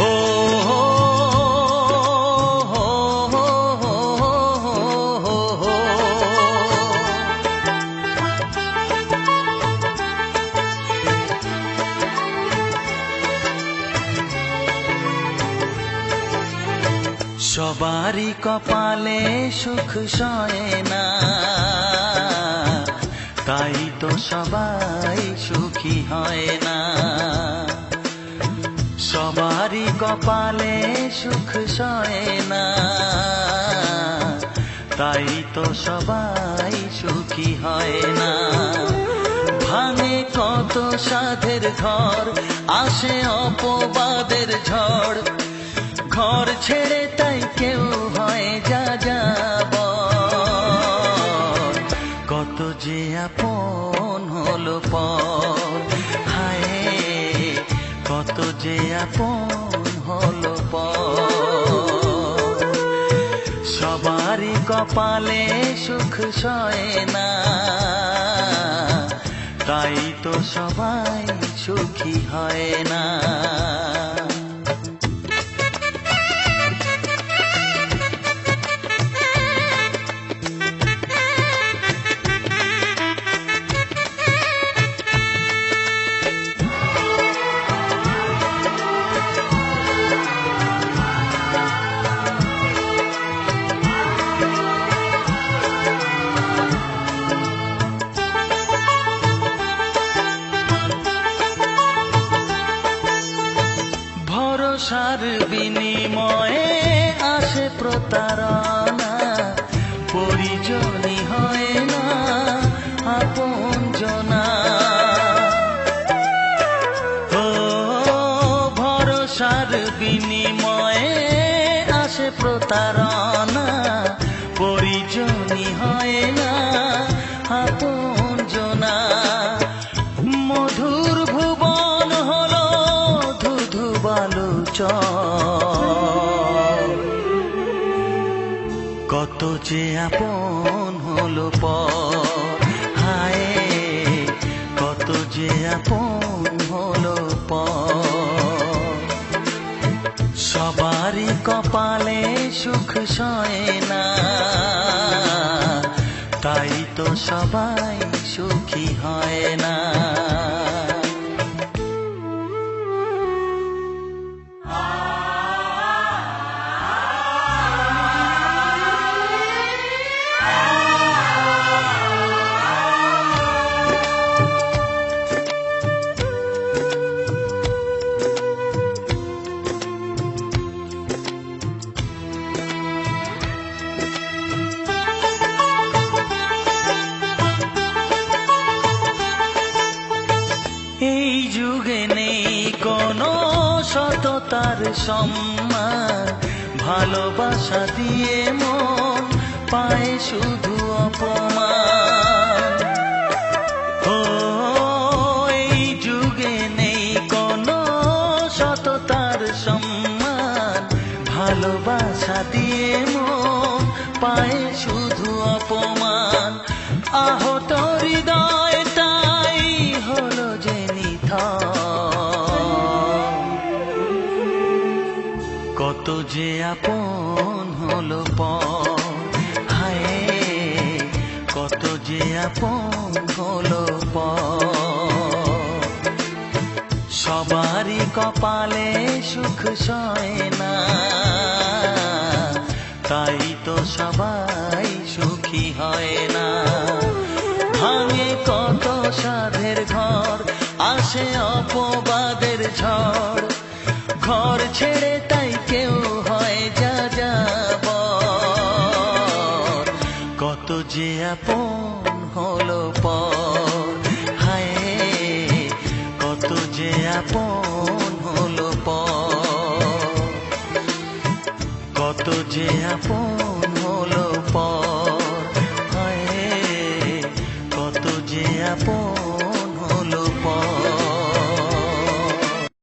ও সবারই কপালে সুখ সয় না, তাই তো সবাই সুখী হয় না। সবারই কপালে সুখ সয় না, তাই তো সবাই সুখী হয় না। ভাঙে কত সাধের ঘর, আসে অপবাদের ঝড়, ঘর ছেড়ে তাই কেউ হয় যা যাব। কত যে আপন হলো পর, হায় কত যে আপন হলো পর। সবারই কপালে সুখ সয় না, তাই তো সবাই সুখী হয় না। ভরসার বিনিময়ে আসে প্রতারণা, পরিজনই হয় না আপনজনা। ও ভরসার বিনিময়ে আসে প্রতারণা, পরিজনই হয় না আপনজনা। মধুর ভুবন হলো ধুধু বালুচর, কত যে আপন হলো পর, হায় কত যে আপন হলো পর। সবারই কপালে সুখ সয় না, তাই তো সবাই সুখী হয় না। এই যুগে নেই কোনো সততার সম্মান, ভালোবাসা দিয়ে মন পায় শুধু অপমান। ও এই যুগে নেই কোনো সততার সম্মান, ভালোবাসা দিয়ে মন পায় শুধু অপমান। আহত হৃদয় তাই হলো যে কত যে আপন হলো পর, হায় কত যে আপন হলো পর। সবারই কপালে সুখ সয় না, তাই তো সবাই সুখী হয় না। ভাঙে কত সাধের ঘর, আসে অপবাদের ঝড়, ঘর ছেড়ে তাই কেউ হয় যা যাব। কত যে আপন হলো পর, হায় কত যে আপন হলো পর, কত যে আপন